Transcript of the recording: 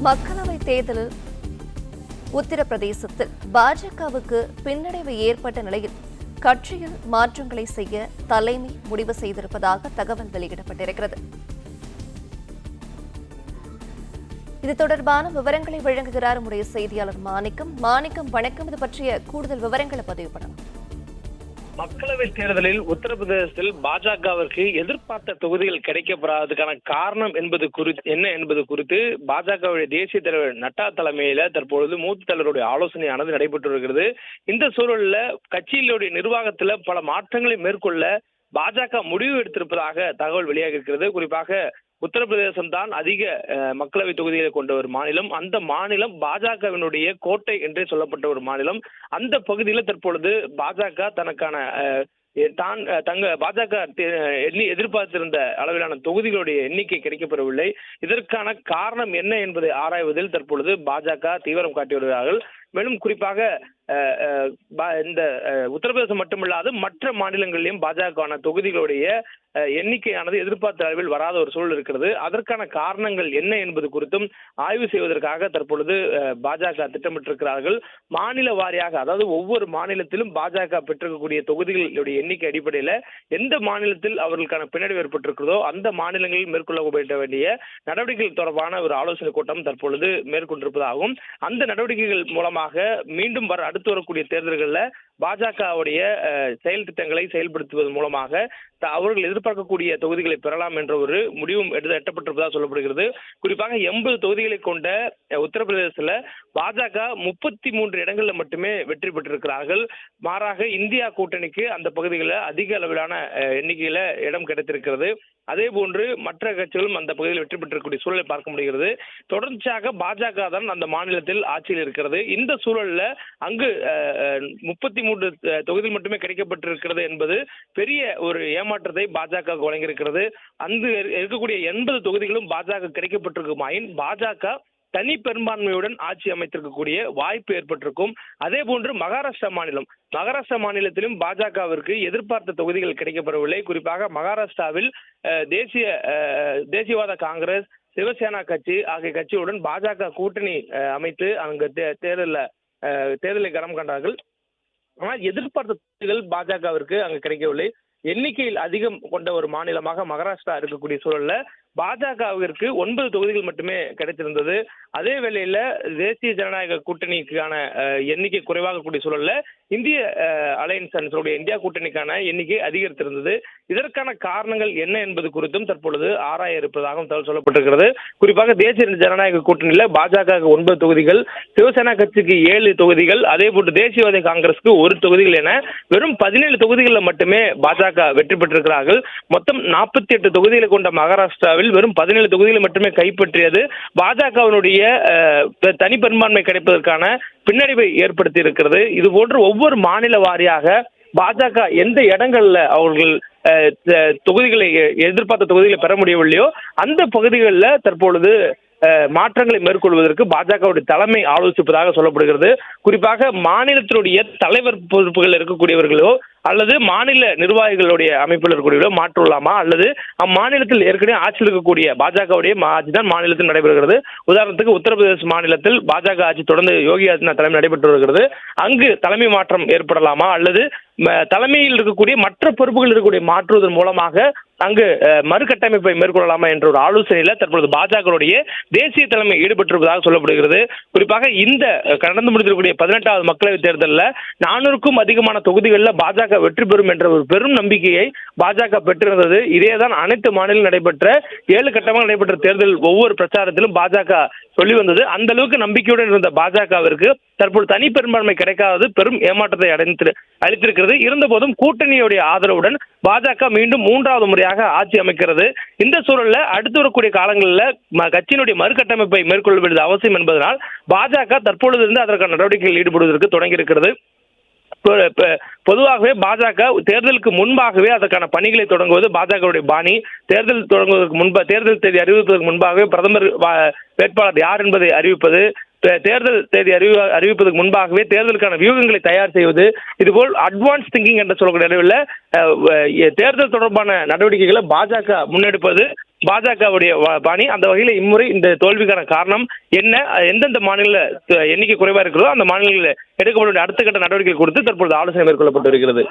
மக்களவைத் தேர்தலில் உத்தரப்பிரதேசத்தில் பாஜகவுக்கு பின்னடைவு ஏற்பட்ட நிலையில் கட்சியில் மாற்றங்களை செய்ய தலைமை முடிவு செய்திருப்பதாக தகவல் வெளியிடப்பட்டிருக்கிறது. இது தொடர்பான விவரங்களை வழங்குகிறார் நம்முடைய செய்தியாளர் மாணிக்கம். வணக்கம். இது பற்றிய கூடுதல் விவரங்களை பதிவு பண்ணலாம். மக்களவைத் தேர்தலில் உத்தரப்பிரதேசத்தில் பாஜகவிற்கு எதிர்பார்த்த தொகுதிகள் கிடைக்கப்படாததுக்கான காரணம் என்ன என்பது குறித்து பாஜகவுடைய தேசிய தலைவர் நட்டா தலைமையில தற்பொழுது மூத்த தலைவருடைய ஆலோசனையானது நடைபெற்று வருகிறது. இந்த சூழல்ல கட்சியினுடைய நிர்வாகத்துல பல மாற்றங்களை மேற்கொள்ள பாஜக முடிவு எடுத்திருப்பதாக தகவல் வெளியாக இருக்கிறது. குறிப்பாக உத்தரப்பிரதேசம் தான் அதிக மக்களவை தொகுதிகளை கொண்ட ஒரு மாநிலம். அந்த மாநிலம் பாஜகவினுடைய கோட்டை என்றே சொல்லப்பட்ட ஒரு மாநிலம். அந்த பகுதியில் தற்பொழுது பாஜக தனக்கான பாஜக எதிர்பார்த்திருந்த அளவிலான தொகுதிகளுடைய எண்ணிக்கை கிடைக்கப்பெறவில்லை. இதற்கான காரணம் என்ன என்பதை ஆராய்வதில் தற்பொழுது பாஜக தீவிரம் காட்டி வருகிறார்கள். மேலும் குறிப்பாக இந்த உத்தரப்பிரதேசம் மட்டுமல்லாது மற்ற மாநிலங்களிலும் பாஜக தொகுதிகளுடைய எண்ணிக்கையானது எதிர்பார்த்த அளவில் வராத ஒரு சூழல் இருக்கிறது. அதற்கான காரணங்கள் என்ன என்பது குறித்தும் ஆய்வு செய்வதற்காக தற்பொழுது பாஜக திட்டமிட்டிருக்கிறார்கள். மாநில வாரியாக, அதாவது ஒவ்வொரு மாநிலத்திலும் பாஜக பெற்றிருக்கக்கூடிய தொகுதிகளுடைய எண்ணிக்கை அடிப்படையில் எந்த மாநிலத்தில் அவர்களுக்கான பின்னடைவு ஏற்பட்டிருக்கிறதோ அந்த மாநிலங்களில் மேற்கொள்ள வேண்டிய நடவடிக்கைகள் தொடர்பான ஒரு ஆலோசனை கூட்டம் தற்பொழுது மேற்கொண்டிருப்பதாகவும், அந்த நடவடிக்கைகள் மூலமாக மீண்டும் அடுத்து வரக்கூடிய தேர்தல்களில் பாஜகவுடைய செயல் திட்டங்களை செயல்படுத்துவதன் மூலமாக அவர்கள் எதிர்பார்க்கக்கூடிய தொகுதிகளை பெறலாம் என்ற ஒரு முடிவும் எட்டப்பட்டிருப்பதாக சொல்லப்படுகிறது. குறிப்பாக 80 தொகுதிகளை கொண்ட உத்தரப்பிரதேசத்தில் பாஜக 33 இடங்களில் மட்டுமே வெற்றி பெற்றிருக்கிறார்கள். மாறாக இந்தியா கூட்டணிக்கு அந்த பகுதிகளில் அதிக அளவிலான எண்ணிக்கையில இடம் கிடைத்திருக்கிறது. அதே போன்று மற்ற கட்சிகளும் அந்த பகுதியில் வெற்றி பெற்றக்கூடிய சூழலை பார்க்க முடிகிறது. தொடர்ச்சியாக பாஜக தான் அந்த மாநிலத்தில் ஆட்சியில் இருக்கிறது. இந்த சூழல்ல அங்கு 33 தொகுதிகள் மட்டுமே கிடைக்கப்பட்டிருக்கிறது என்பது பெரிய ஒரு ஏமாற்றத்தை பாஜக வழங்கியிருக்கிறது. அங்கு இருக்கக்கூடிய 80 தொகுதிகளும் பாஜக கிடைக்கப்பட்டிருக்குமாயின் பாஜக தனி பெரும்பான்மையுடன் ஆட்சி அமைத்திருக்கக்கூடிய வாய்ப்பு ஏற்பட்டிருக்கும். அதே போன்று மகாராஷ்டிரா மாநிலத்திலும் பாஜகவிற்கு எதிர்பார்த்த தொகுதிகள் கிடைக்கப்பெறவில்லை. குறிப்பாக மகாராஷ்டிராவில் தேசியவாத காங்கிரஸ், சிவசேனா கட்சி ஆகிய கட்சியுடன் பாஜக கூட்டணி அமைத்து அங்கு தேர்தலை கரம் கண்டார்கள். ஆனால் எதிர்பார்த்த தொகுதிகள் பாஜகவிற்கு அங்கு கிடைக்கவில்லை. எண்ணிக்கையில் அதிகம் கொண்ட ஒரு மாநிலமாக மகாராஷ்டிரா இருக்கக்கூடிய சூழல்ல பாஜகவிற்கு 9 தொகுதிகள் மட்டுமே கிடைத்திருந்தது. அதே வேளையில தேசிய ஜனநாயக கூட்டணிக்கான எண்ணிக்கை குறைவாக கூடிய சூழல்ல இந்திய அலையன்ஸ் இந்தியா கூட்டணிக்கான எண்ணிக்கை அதிகரித்திருந்தது. இதற்கான காரணங்கள் என்ன என்பது குறித்தும் தற்பொழுது ஆராய இருப்பதாகவும் தகவல் சொல்லப்பட்டிருக்கிறது. குறிப்பாக தேசிய ஜனநாயக கூட்டணியில பாஜக 9 தொகுதிகள், சிவசேனா கட்சிக்கு 7 தொகுதிகள், அதே போன்று தேசியவாத காங்கிரசுக்கு 1 தொகுதிகள் என வெறும் 17 தொகுதிகளில் மட்டுமே பாஜக வெற்றி பெற்றிருக்கிறார்கள். மொத்தம் 48 தொகுதிகளை கொண்ட மகாராஷ்டிராவில் வெறும் 17 தொகுதிகளை மட்டுமே கைப்பற்றியது பாஜகவினுடைய தனி பெரும்பான்மை கிடைப்பதற்கான பின்னடைவை ஏற்படுத்தி இருக்கிறது. இது போன்று ஒவ்வொரு மாநில வாரியாக பாஜக எந்த இடங்கள்ல அவர்கள் எதிர்பார்த்த தொகுதிகளை பெற முடியவில்லையோ அந்த பகுதிகளில் தற்பொழுது மாற்றங்களை மேற்கொள்வதற்கு பாஜகவுடைய தலைமை ஆலோசிப்பதாக சொல்லப்படுகிறது. குறிப்பாக மாநிலத்தினுடைய தலைவர் பொறுப்புகள் இருக்கக்கூடியவர்களோ அல்லது மாநில நிர்வாகிகளுடைய அமைப்பில் இருக்கக்கூடியவர்களோ மாற்றலாமா, அல்லது அம்மாநிலத்தில் ஏற்கனவே ஆட்சியில் இருக்கக்கூடிய பாஜகவுடைய ஆட்சி தான் மாநிலத்தில் நடைபெறுகிறது. உதாரணத்துக்கு உத்தரப்பிரதேச மாநிலத்தில் பாஜக ஆட்சி தொடர்ந்து யோகி ஆதித்யநாத் தலைமை நடைபெற்று வருகிறது. அங்கு தலைமை மாற்றம் ஏற்படலாமா, அல்லது தலைமையில் இருக்கக்கூடிய மற்ற பொறுப்புகள் இருக்கக்கூடிய மாற்றுவதன் மூலமாக அங்கு மறுகட்டமைப்பை மேற்கொள்ளலாமா என்ற ஒரு ஆலோசனையில தற்பொழுது பாஜகவுடைய தேசிய தலைமை ஈடுபட்டிருப்பதாக சொல்லப்படுகிறது. குறிப்பாக இந்த கடந்து முடிந்திருக்கக்கூடிய 18வது மக்களவைத் தேர்தலில் 400க்கும் அதிகமான தொகுதிகளில் பாஜக வெற்றி பெறும் என்ற ஒரு பெரும் நம்பிக்கையை பாஜக பெற்றிருந்தது. இதேதான் அனைத்து மாநிலம் நடைபெற்ற 7 கட்டமாக நடைபெற்ற தேர்தல் ஒவ்வொரு பிரச்சாரத்திலும் பாஜக சொல்லி வந்தது. அந்த அளவுக்கு நம்பிக்கையுடன் இருந்த பாஜகவிற்கு தற்போது தனி பெரும்பான்மை கிடைக்காதது பெரும் ஏமாற்றத்தை அளித்திருக்கிறது. இருந்தபோதும் கூட்டணியுடைய ஆதரவுடன் பாஜக மீண்டும் 3வது முறையாக ஆட்சி அமைக்கிறது. இந்த சூழல்ல அடுத்து வரக்கூடிய காலங்களில் கட்சியினுடைய மறுகட்டமைப்பை மேற்கொள்ள வேண்டியது அவசியம் என்பதனால் பாஜக தற்பொழுது இருந்து அதற்கான நடவடிக்கைகள் ஈடுபடுவதற்கு தொடங்கியிருக்கிறது. பொதுவாகவே பாஜக தேர்தலுக்கு முன்பாகவே அதற்கான பணிகளை தொடங்குவது பாஜகவுடைய பாணி. தேர்தல் தேதி அறிவிப்பதற்கு முன்பாகவே பிரதமர் வேட்பாளர் யார் என்பதை அறிவிப்பது, தேர்தல் தேதி அறிவிப்பதற்கு முன்பாகவே தேர்தலுக்கான வியூகங்களை தயார் செய்வது, இதுபோல் அட்வான்ஸ் திங்கிங் என்று சொல்லக்கூடிய அளவில் தேர்தல் தொடர்பான நடவடிக்கைகளை பாஜக முன்னெடுப்பது பாஜகவுடைய பாணி. அந்த வகையில் இம்முறை இந்த தோல்விக்கான காரணம் என்ன, எந்தெந்த மாநில எண்ணிக்கை குறைவா இருக்கிறதோ அந்த மாநிலங்களில் எடுக்கப்பட வேண்டிய அடுத்த கட்ட நடவடிக்கை கொடுத்து தற்பொழுது ஆலோசனை மேற்கொள்ளப்பட்டு வருகிறது.